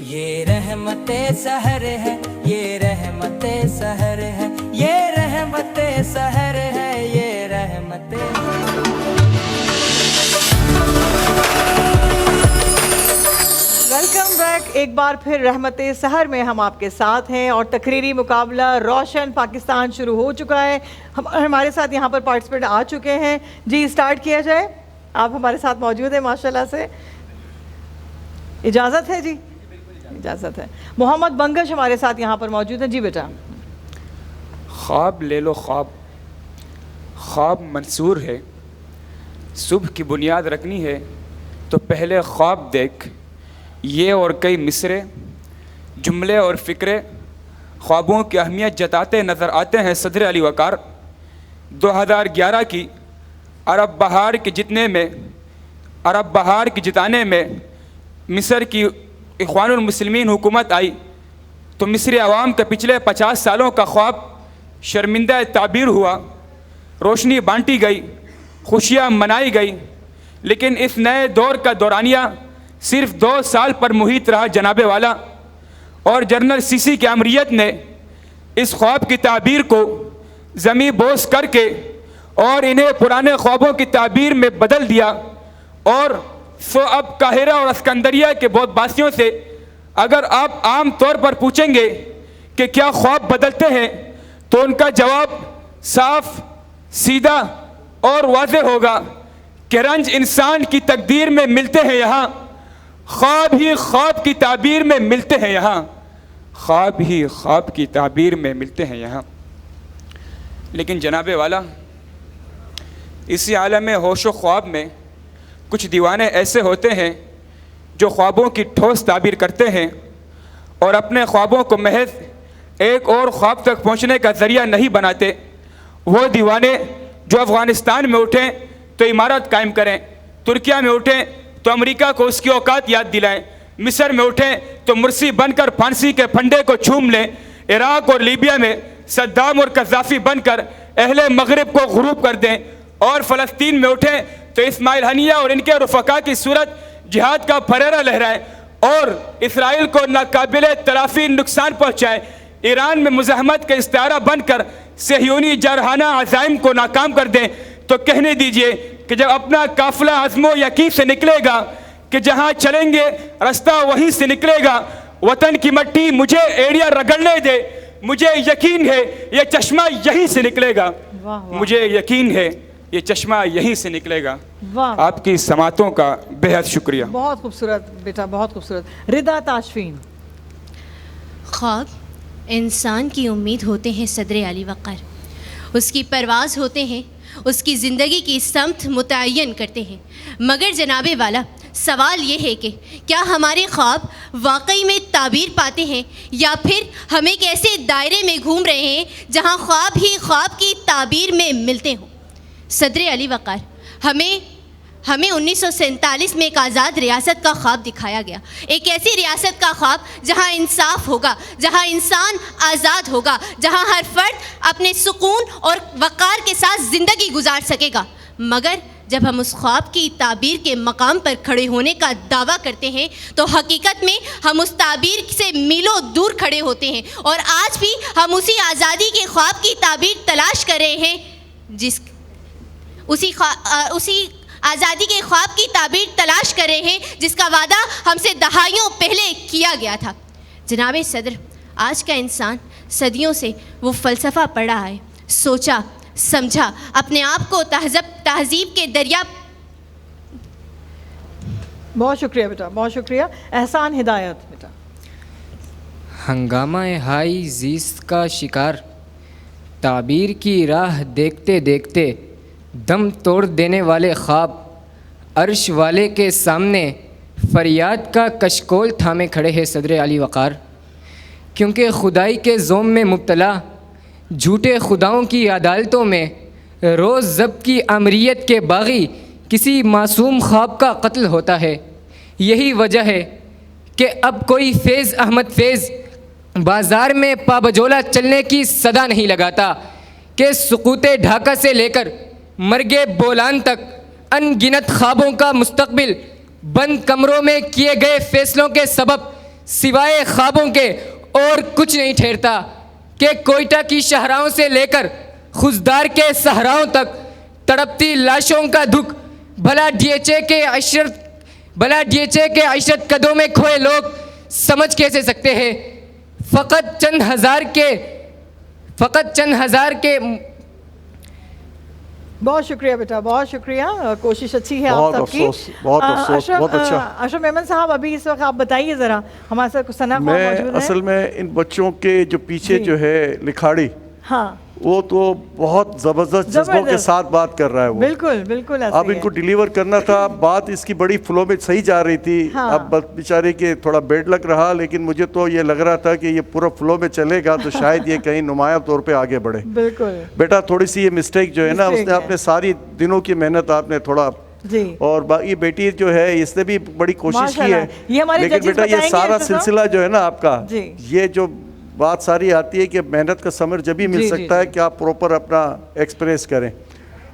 یہ رحمت سحر ہے، یہ رحمت سحر ہے، یہ رحمت سحر ہے، یہ رحمت ویلکم بیک ایک بار پھر رحمت سحر میں ہم آپ کے ساتھ ہیں اور تقریری مقابلہ روشن پاکستان شروع ہو چکا ہے. ہمارے ساتھ یہاں پر پارٹیسپینٹ آ چکے ہیں. جی اسٹارٹ کیا جائے. آپ ہمارے ساتھ موجود ہیں ماشاءاللہ سے. اجازت ہے؟ جی اجازت ہے. محمد بنگش ہمارے ساتھ یہاں پر موجود ہیں. جی بیٹا. خواب لے لو خواب، خواب منصور ہے. صبح کی بنیاد رکھنی ہے تو پہلے خواب دیکھ. یہ اور کئی مصرے، جملے اور فکرے خوابوں کی اہمیت جتاتے نظر آتے ہیں صدر علی وقار. 2011 کی عرب بہار کے جتانے میں مصر کی اخوان المسلمین حکومت آئی تو مصری عوام کے پچھلے 50 سالوں کا خواب شرمندہ تعبیر ہوا. روشنی بانٹی گئی، خوشیاں منائی گئی، لیکن اس نئے دور کا دورانیہ صرف 2 سال پر محیط رہا جناب والا. اور جنرل سیسی کی امریت نے اس خواب کی تعبیر کو زمیں بوس کر کے اور انہیں پرانے خوابوں کی تعبیر میں بدل دیا. اور اب قاہرہ اور اسکندریہ کے بہت باسیوں سے اگر آپ عام طور پر پوچھیں گے کہ کیا خواب بدلتے ہیں تو ان کا جواب صاف، سیدھا اور واضح ہوگا کہ رنج انسان کی تقدیر میں ملتے ہیں یہاں، خواب ہی خواب کی تعبیر میں ملتے ہیں یہاں، خواب ہی خواب کی تعبیر میں ملتے ہیں یہاں. لیکن جناب والا، اسی عالم ہوش و خواب میں کچھ دیوانے ایسے ہوتے ہیں جو خوابوں کی ٹھوس تعبیر کرتے ہیں اور اپنے خوابوں کو محض ایک اور خواب تک پہنچنے کا ذریعہ نہیں بناتے. وہ دیوانے جو افغانستان میں اٹھیں تو عمارت قائم کریں، ترکیہ میں اٹھیں تو امریکہ کو اس کی اوقات یاد دلائیں، مصر میں اٹھیں تو مرسی بن کر پھانسی کے پھنڈے کو چھوم لیں، عراق اور لیبیا میں صدام اور قذافی بن کر اہل مغرب کو غروب کر دیں، اور فلسطین میں اٹھیں تو اسماعیل ہنیہ اور ان کے رفقا کی صورت جہاد کا پھریرا لہرائیں اور اسرائیل کو ناقابل تلافی نقصان پہنچائیں، ایران میں مزاحمت کا استعارہ بن کر صہیونی جارحانہ عزائم کو ناکام کر دیں. تو کہنے دیجئے کہ جب اپنا قافلہ عزم و یقین سے نکلے گا کہ جہاں چلیں گے رستہ وہیں سے نکلے گا، وطن کی مٹی مجھے ایڑیاں رگڑنے دے، مجھے یقین ہے یہ چشمہ یہیں سے نکلے گا، مجھے یقین ہے یہ چشمہ یہیں سے نکلے گا. آپ کی سماعتوں کا بے حد شکریہ. بہت خوبصورت بیٹا، بہت خوبصورت. رضا تاشفین. خواب انسان کی امید ہوتے ہیں صدر علی وقار، اس کی پرواز ہوتے ہیں، اس کی زندگی کی سمت متعین کرتے ہیں. مگر جناب والا، سوال یہ ہے کہ کیا ہمارے خواب واقعی میں تعبیر پاتے ہیں یا پھر ہم ایک ایسے دائرے میں گھوم رہے ہیں جہاں خواب ہی خواب کی تعبیر میں ملتے ہوں. صدر علی وقار، ہمیں 1947 میں ایک آزاد ریاست کا خواب دکھایا گیا، ایک ایسی ریاست کا خواب جہاں انصاف ہوگا، جہاں انسان آزاد ہوگا، جہاں ہر فرد اپنے سکون اور وقار کے ساتھ زندگی گزار سکے گا. مگر جب ہم اس خواب کی تعبیر کے مقام پر کھڑے ہونے کا دعویٰ کرتے ہیں تو حقیقت میں ہم اس تعبیر سے میلوں دور کھڑے ہوتے ہیں، اور آج بھی ہم اسی آزادی کے خواب کی تعبیر تلاش کر رہے ہیں، اسی آزادی کے خواب کی تعبیر تلاش کر رہے ہیں جس کا وعدہ ہم سے دہائیوں پہلے کیا گیا تھا. جناب صدر، آج کا انسان صدیوں سے وہ فلسفہ پڑھ رہا ہے، سوچا سمجھا، اپنے آپ کو تہذیب کے دریا. بہت شکریہ بیٹا، بہت شکریہ. احسان ہدایت بیٹا. ہنگامہ ہائی زیست کا شکار، تعبیر کی راہ دیکھتے دیکھتے دم توڑ دینے والے خواب، عرش والے کے سامنے فریاد کا کشکول تھامے کھڑے ہیں صدر علی وقار. کیونکہ خدائی کے زوم میں مبتلا جھوٹے خداؤں کی عدالتوں میں روز ضبط کی امریت کے باغی کسی معصوم خواب کا قتل ہوتا ہے. یہی وجہ ہے کہ اب کوئی فیض احمد فیض بازار میں پابجولہ چلنے کی صدا نہیں لگاتا کہ سقوط ڈھاکہ سے لے کر مرگ بولان تک ان گنت خوابوں کا مستقبل بند کمروں میں کیے گئے فیصلوں کے سبب سوائے خوابوں کے اور کچھ نہیں ٹھہرتا کہ کوئٹہ کی شاہراہوں سے لے کر خزدار کے صحراؤں تک تڑپتی لاشوں کا دکھ بھلا ڈی ایچ اے کے عشرت قدوں میں کھوئے لوگ سمجھ کیسے سکتے ہیں؟ فقط چند ہزار کے بہت شکریہ بیٹا، بہت شکریہ، کوشش اچھی ہے آپ بہت سب کی۔ افسوس، بہت افسوس، بہت اچھا۔ اشرف میمن صاحب ابھی اس وقت آپ بتائیے ذرا، ہمارے ساتھ کچھ ثنا خوان موجود میں ہیں۔ اصل میں ان بچوں کے جو پیچھے جی۔ جو ہے لکھاڑی، ہاں وہ تو بہت زبردست جذبوں کے ساتھ بات کر رہا ہے وہ۔ بالکل بالکل ایسے اب ان کو ڈیلیور کرنا تھا، بات اس کی بڑی فلو میں صحیح جا رہی تھی، ہاں۔ اب بس بیچارے کے تھوڑا بیڈ لک رہا، لیکن مجھے تو یہ لگ رہا تھا کہ یہ پورا فلو میں چلے گا تو شاید یہ کہیں نمایاں طور پہ آگے بڑھے۔ بالکل بیٹا تھوڑی سی یہ مسٹیک جو ہے نا، اس مسٹیک نے ہے۔ اپنے ساری دنوں کی محنت آپ نے تھوڑا، جی اور باقی بیٹی جو ہے اس نے بھی بڑی کوشش کی ہے، یہ ہمارے لیکن judges بیٹا بتائیں یہ گے سارا اشرف صاحب؟ سلسلہ جو ہے نا آپ کا، جی۔ یہ جو بات ساری آتی ہے کہ محنت کا ثمر جب ہی مل جی، سکتا ہے کہ آپ پروپر اپنا ایکسپریس کریں،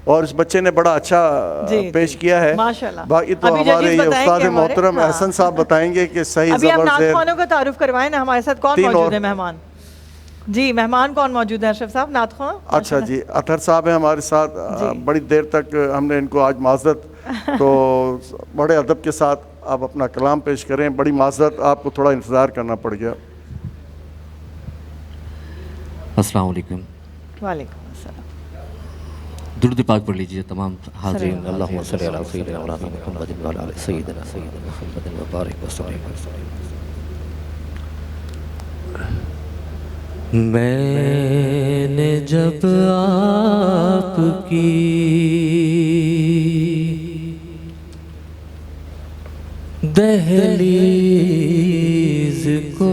اور اس بچے نے بڑا اچھا پیش کیا ہے۔ ماشاءاللہ۔ باقی تو ابھی ہمارے judges یہ بتائیں گے استاد ہمارے، محترم ہاں۔ احسن صاحب بتائیں گے کہ صحیح ابھی آپ زبر نعت زیر۔ خوانوں کا تعارف کروائیں نا، ہمارے ساتھ کون تین موجود اور۔ ہے مہمان؟ جی مہمان کون موجود ہے اشرف صاحب؟ نعت خواں؟ اچھا جی، اطہر صاحب ہیں ہمارے ساتھ، بڑی دیر تک ہم نے ان کو آج معذرت، تو بڑے ادب کے ساتھ آپ اپنا کلام پیش کریں، بڑی معذرت، آپ کو تھوڑا انتظار کرنا پڑ گیا۔ السلام علیکم۔ وعلیکم السلام۔ درود پاک پڑھ لیجیے تمام حاضرین۔ اللہم صلی علی سیدنا مولانا محمد وعلی آل سیدنا محمد وبارک وسلم۔ میں نے جب آپ کی دہلیز کو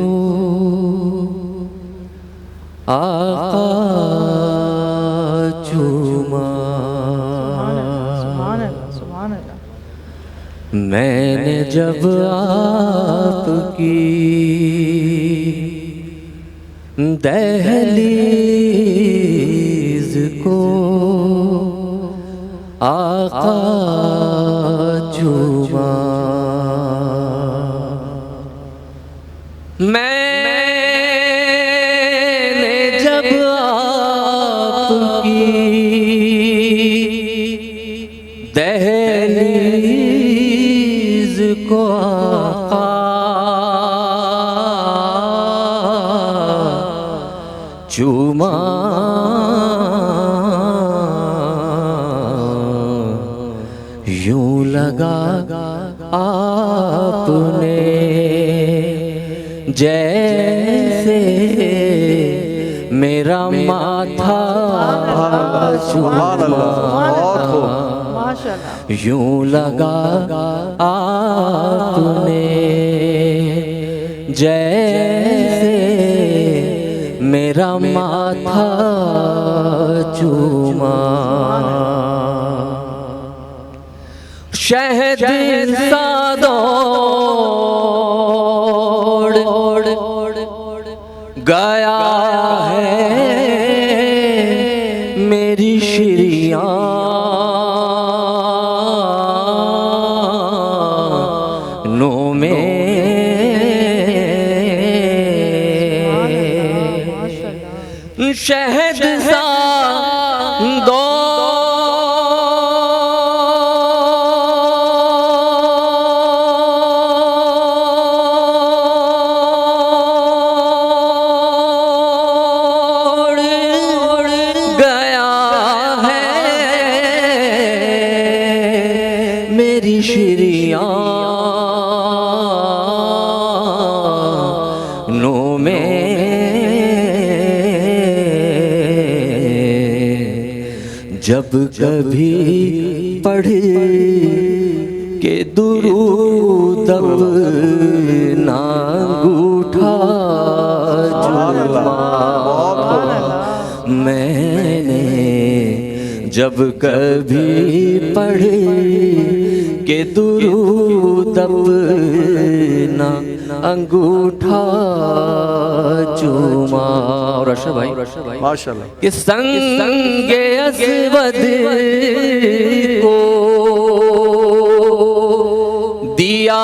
آقا چوما، سبحان اللہ سبحان اللہ۔ میں نے جب آپ کی دہلیز کو آقا چوما، میں نے جب آپ کی دہلیز کو آقا چوما، یوں لگا آپ نے جیسے میرا ماتھا سبحان اللہ، بہت خوب۔ ماشاءاللہ۔ یوں لگا آپ نے جیسے میرا ماتھا چوما، شہد سا دوڑ گیا ہے میری شریانوں میں، شہد سا میری شریانوں میں، جب کبھی پڑھ کے درود اپنا انگوٹھا چوما، میں نے جب کبھی پڑھ کے درود اپنا انگوٹھا چوما، اور اشرف بھائی ماشاءاللہ۔ کہ سنگ اسود کو دیا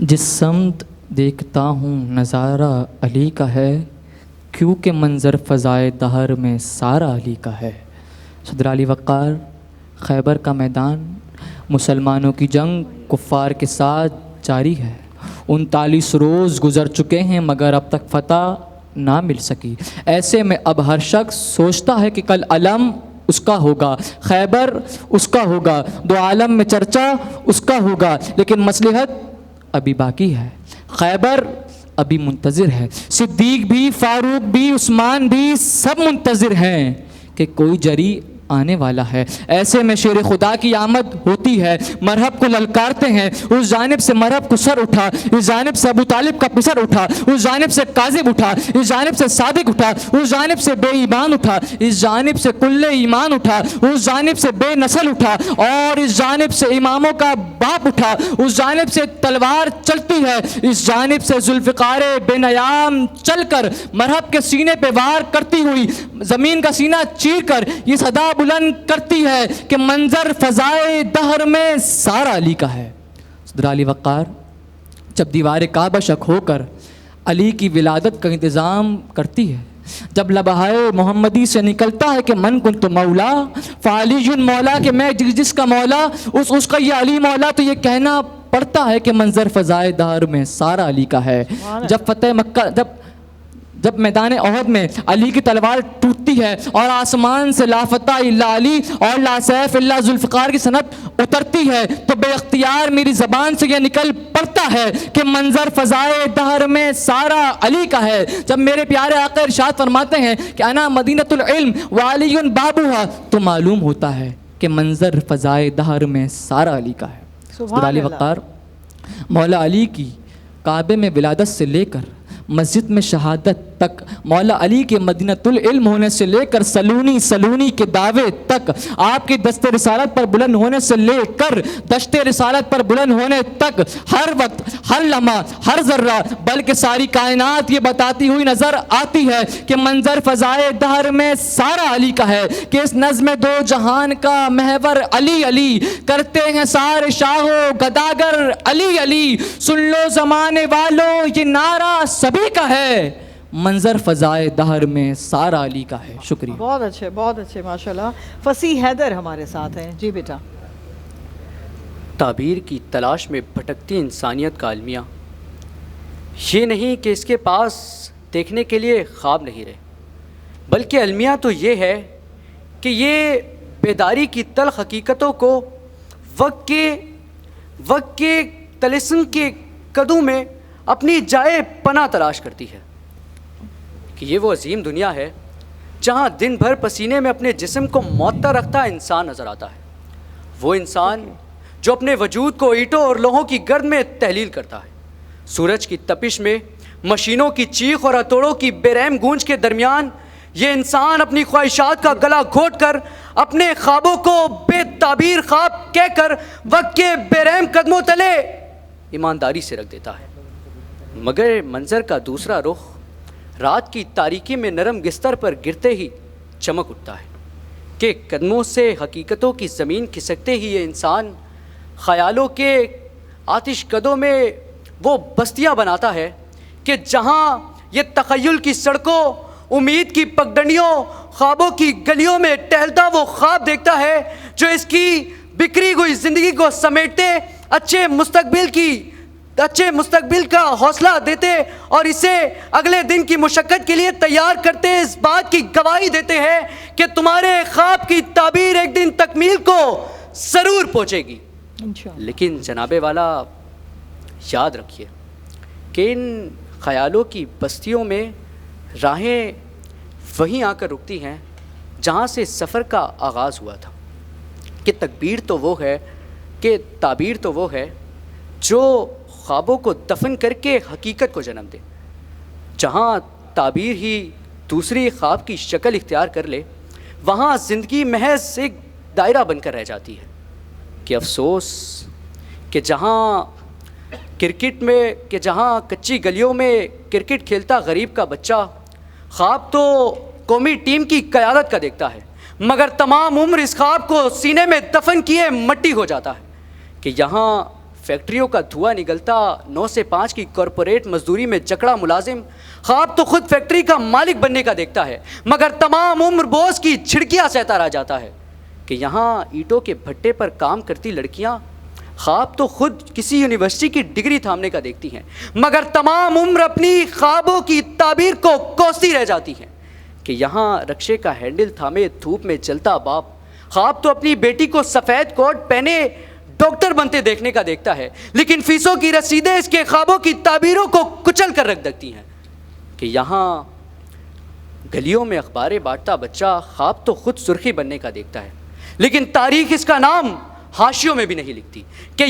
جس سمت دیکھتا ہوں نظارہ علی کا ہے، کیونکہ منظر فضائے دہر میں سارا علی کا ہے. صدر علی وقار. خیبر کا میدان، مسلمانوں کی جنگ کفار کے ساتھ جاری ہے. 39 روز گزر چکے ہیں مگر اب تک فتح نہ مل سکی. ایسے میں اب ہر شخص سوچتا ہے کہ کل علم اس کا ہوگا، خیبر اس کا ہوگا، دو عالم میں چرچا اس کا ہوگا، لیکن مصلحت ابھی باقی ہے. خیبر ابھی منتظر ہے. صدیق بھی، فاروق بھی، عثمان بھی سب منتظر ہیں کہ کوئی جری آنے والا ہے. ایسے میں شیر خدا کی آمد ہوتی ہے. مرحب کو للکارتے ہیں، اس جانب سے مرحب کو سر اٹھا، اس جانب سے ابو طالب کا پسر اٹھا، اس جانب سے کاذب اٹھا، اس جانب سے صادق اٹھا، اس جانب سے بے ایمان اٹھا، اس جانب سے کل ایمان اٹھا، اس جانب سے بے نسل اٹھا، اور اس جانب سے اماموں کا باپ اٹھا. اس جانب سے تلوار چلتی ہے، اس جانب سے ذوالفقار بے نیام چل کر مرحب کے سینے پہ وار کرتی ہوئی زمین کا سینہ چیر کر یہ صدا بلند کرتی ہے کہ منظر فضائے دہر میں سارا علی کا ہے. صدر علی وقار. جب دیوار کعبہ شک ہو کر علی کی ولادت کا انتظام کرتی ہے، جب لبہائے محمدی سے نکلتا ہے کہ من کنت مولا فعلی مولا، کہ میں جس کا مولا اس کا یہ علی مولا، تو یہ کہنا پڑتا ہے کہ منظر فضائے دہر میں سارا علی کا ہے. جب فتح مکہ، جب میدان احد میں علی کی تلوار ٹوٹتی ہے اور آسمان سے لا فتح الا علی اور لا سیف الا ذوالفقار کی صنعت اترتی ہے، تو بے اختیار میری زبان سے یہ نکل پڑتا ہے کہ منظر فضائے دہر میں سارا علی کا ہے. جب میرے پیارے آقا ارشاد فرماتے ہیں کہ انا مدینۃ العلم وعلی بابھا، تو معلوم ہوتا ہے کہ منظر فضائے دہر میں سارا علی کا ہے. صدر علی وقار. مولا علی کی کعبے میں ولادت سے لے کر مسجد میں شہادت تک، مولا علی کے مدینۃ العلم ہونے سے لے کر سلونی کے دعوے تک، آپ کی دست رسالت پر بلند ہونے سے لے کر دشت رسالت پر بلند ہونے تک، ہر وقت، ہر لمحہ، ہر ذرہ، بلکہ ساری کائنات یہ بتاتی ہوئی نظر آتی ہے کہ منظر فضائے دہر میں سارا علی کا ہے، کہ اس نظم دو جہان کا محور علی علی، کرتے ہیں سارے شاہو گداگر علی علی، سن لو زمانے والوں یہ نعرہ سبھی کا ہے، منظر فضائے دہر میں سارا علی کا ہے. شکریہ. بہت اچھے ماشاءاللہ. فصیح حیدر ہمارے ساتھ ہیں. جی بیٹا. تعبیر کی تلاش میں بھٹکتی انسانیت کا المیہ یہ نہیں کہ اس کے پاس دیکھنے کے لیے خواب نہیں رہے، بلکہ المیہ تو یہ ہے کہ یہ بیداری کی تلخ حقیقتوں کو وقت کے طلسم کے قدوں میں اپنی جائے پناہ تلاش کرتی ہے، کہ یہ وہ عظیم دنیا ہے جہاں دن بھر پسینے میں اپنے جسم کو معطر رکھتا انسان نظر آتا ہے. وہ انسان جو اپنے وجود کو اینٹوں اور لوہوں کی گرد میں تحلیل کرتا ہے. سورج کی تپش میں، مشینوں کی چیخ اور ہتھوڑوں کی بے رحم گونج کے درمیان یہ انسان اپنی خواہشات کا گلا گھونٹ کر، اپنے خوابوں کو بے تعبیر خواب کہہ کر وقت کے بے رحم قدموں تلے ایمانداری سے رکھ دیتا ہے. مگر منظر کا دوسرا رخ رات کی تاریکی میں نرم بستر پر گرتے ہی چمک اٹھتا ہے، کہ قدموں سے حقیقتوں کی زمین کھسکتے ہی یہ انسان خیالوں کے آتش قدوں میں وہ بستیاں بناتا ہے کہ جہاں یہ تخیل کی سڑکوں، امید کی پگڈنڈیوں، خوابوں کی گلیوں میں ٹہلتا وہ خواب دیکھتا ہے جو اس کی بکھری ہوئی زندگی کو سمیٹتے، اچھے مستقبل کا حوصلہ دیتے اور اسے اگلے دن کی مشقت کے لیے تیار کرتے، اس بات کی گواہی دیتے ہیں کہ تمہارے خواب کی تعبیر ایک دن تکمیل کو ضرور پہنچے گی. لیکن جناب والا یاد رکھیے کہ ان خیالوں کی بستیوں میں راہیں وہیں آ کر رکتی ہیں جہاں سے سفر کا آغاز ہوا تھا، کہ تعبیر تو وہ ہے جو خوابوں کو دفن کر کے حقیقت کو جنم دے. جہاں تعبیر ہی دوسری خواب کی شکل اختیار کر لے، وہاں زندگی محض ایک دائرہ بن کر رہ جاتی ہے. کہ افسوس کہ جہاں کچی گلیوں میں کرکٹ کھیلتا غریب کا بچہ خواب تو قومی ٹیم کی قیادت کا دیکھتا ہے، مگر تمام عمر اس خواب کو سینے میں دفن کیے مٹی ہو جاتا ہے. کہ یہاں فیکٹریوں کا دھواں نکلتا 9 سے 5 کی کارپوریٹ مزدوری میں جکڑا ملازم خواب تو خود فیکٹری کا مالک بننے کا دیکھتا ہے مگر تمام عمر بوس کی جھڑکیاں سہتا رہ جاتا ہے. کہ یہاں اینٹوں کے بھٹے پر کام کرتی لڑکیاں خواب تو خود کسی یونیورسٹی کی ڈگری تھامنے کا دیکھتی ہیں مگر تمام عمر اپنی خوابوں کی تعبیر کو کوستی رہ جاتی ہیں. کہ یہاں رکشے کا ہینڈل تھامے دھوپ میں چلتا باپ خواب تو اپنی بیٹی کو سفید کوٹ پہنے ڈاکٹر بنتے دیکھنے کا دیکھتا ہے لیکن فیسوں کی رسیدیں اس کے خوابوں کی تعبیروں کو کچل کر رکھ دیتی ہیں. کہ یہاں گلیوں میں اخباریں بانٹتا بچہ خواب تو خود سرخی بننے کا دیکھتا ہے لیکن تاریخ اس کا نام حاشیوں میں بھی نہیں لکھتی. کہ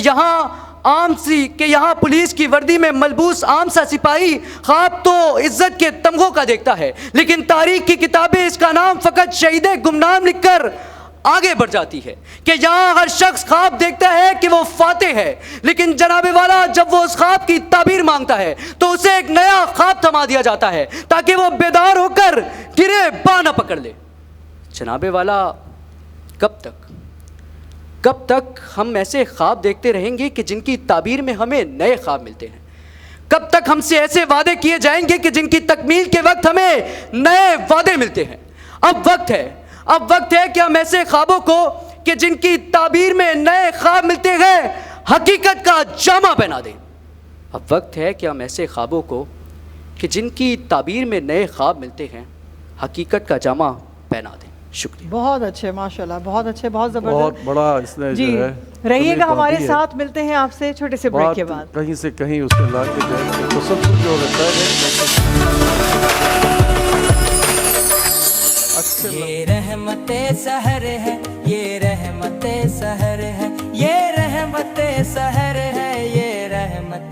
یہاں پولیس کی وردی میں ملبوس عام سا سپاہی خواب تو عزت کے تمغوں کا دیکھتا ہے لیکن تاریخ کی کتابیں اس کا نام فقط شہید گمنام لکھ کر آگے بڑھ جاتی ہے. کہ یہاں ہر شخص خواب دیکھتا ہے کہ وہ فاتح ہے لیکن جناب والا جب وہ اس خواب کی تعبیر مانگتا ہے تو اسے ایک نیا خواب تھما دیا جاتا ہے تاکہ وہ بیدار ہو کر گرے باں نہ پکڑ لے. جناب والا کب تک ہم ایسے خواب دیکھتے رہیں گے کہ جن کی تعبیر میں ہمیں نئے خواب ملتے ہیں؟ کب تک ہم سے ایسے وعدے کیے جائیں گے کہ جن کی تکمیل کے وقت ہمیں نئے وعدے ملتے ہیں؟ اب وقت ہے کہ ہم ایسے خوابوں کو کہ جن کی تعبیر میں نئے خواب ملتے ہیں حقیقت کا جامہ پہنا دیں. اب وقت ہے کہ ہم ایسے خوابوں کو کہ جن کی تعبیر میں نئے خواب ملتے ہیں حقیقت کا جامہ پہنا دیں. شکریہ. بہت اچھے ماشاءاللہ، بہت اچھے، بہت زبردست. بہت بڑا اس نے جی جو ہے رہیے گا ہمارے ساتھ، ملتے ہیں آپ سے چھوٹے سے بریک کے بعد. کہیں سے کہیں اس نے لا کے جائے تسلسل جو رہتا ہے. یہ رحمت سحر ہے، یہ رحمت سحر ہے، یہ رحمت سحر